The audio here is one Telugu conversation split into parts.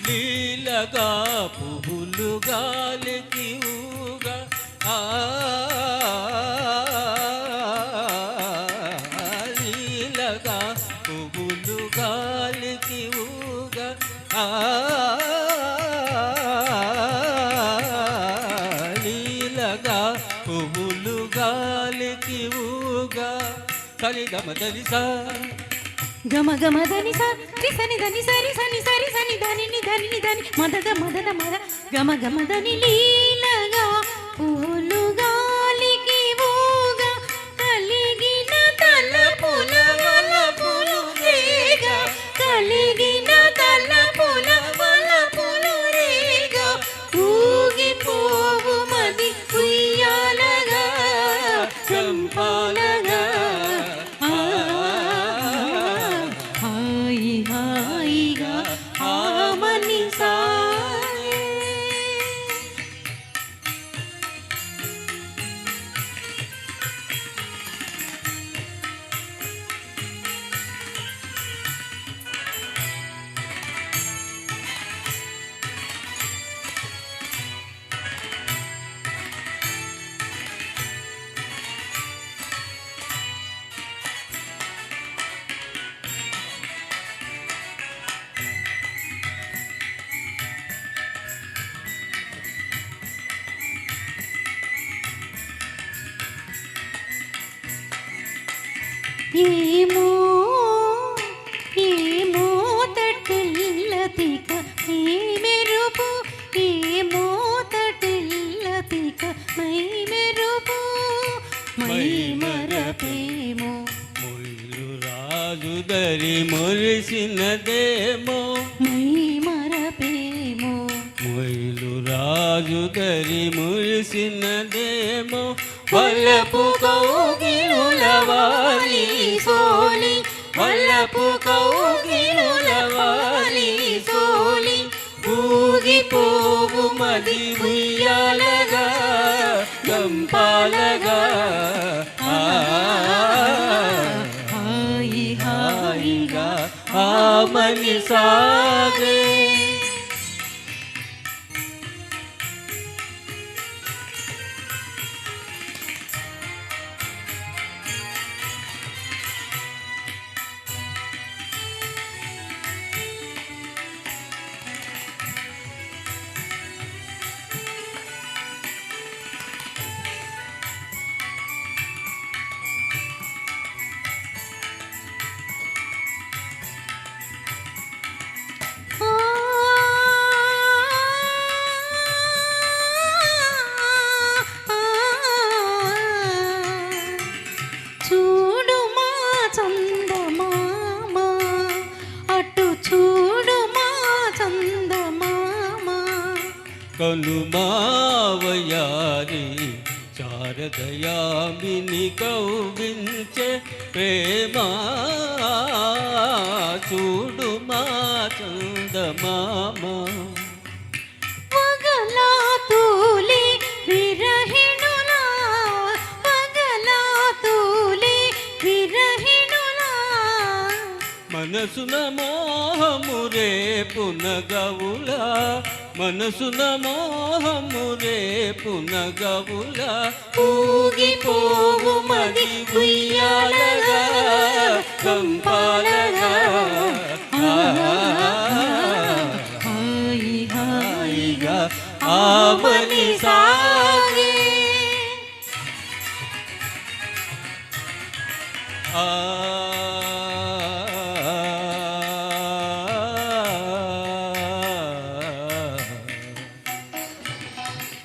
లీలగా పువ్వులు గాలికి ఊగా లీలగా పువ్వులు గాలికి ఊగా లీలగా పువ్వులు గాలికి ఊగా సరి గమ దని సా గమ గమ దని సా రి సని దని సరి సని సరి సని దని ని దని ని దని మదద మదద మద గమ గమ దని లీలగా పువ్వులు గాలికి ఊగా కలిగిన తలపుల వలపులు రేగా కలిగిన తలపుల వలపులు రేగా ఊగిపోవు మది ఉయ్యాలగా చంపాలగా హాయి హాయిగా ఆమని సాగే ఏమో ఏమో తటిల్లతిక మై మెరుపు ఏమో తటిల్లతిక మై మెరుపు మై మరపేమో మొయిలు రాజుదరి మురిసినదేమో మై మరపేమో మొయిలు రాజుదరి మురిసినదేమో వల్లపు కౌగిలులవాలి సోలి వల్లపు కౌగిలులవాలి సోలి ఊగిపోవు మది ఉయ్యాలగా గంపాలగా హాయి హాయిగా ఆమని సాగే చూడు మా చందమామ అటు చూడు మా చందమామ కనుమావయారి శారదయామిని కౌవించే ప్రేమా చూడు మా చందమామ పగలా తూలి విరహిణులా పగలా తూలి విరహిణులా మనసున మోహము రేపున గవుల మనసున మోహము రేపున గవుల ఊగిపోవు మది ఉయ్యాలగా కంపాలగా హాయి హాయిగా ఆమని సాగే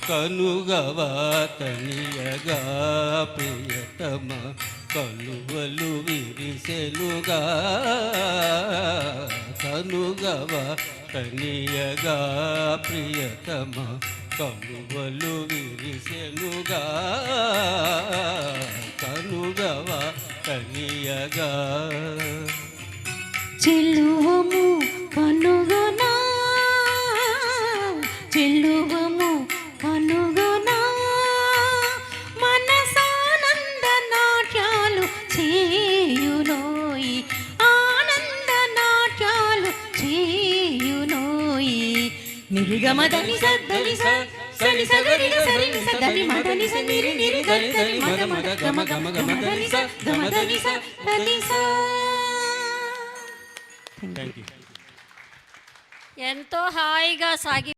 కనుగవా తనియగా ప్రియతమ కలువలు విరిసెనుగా కనుగవా తనియగా ప్రియతమ కలువలు విరిసెనుగా కనుగవా తనియగా చెల్లువము కనుగొనా చెల్లువము కనుగొనా మనసానంద నాట్యాలు చేయునోయి ఆనంద నాట్యాలు చేయునోయి నిరిగమ దని సదని స సని సగరి సరి ని సదని మదని స నిరి నిరి దని దని మద మద గమ గమ గమ దని స గమ దని స దని స. Thank you. ఎంతో హాయిగా సాగి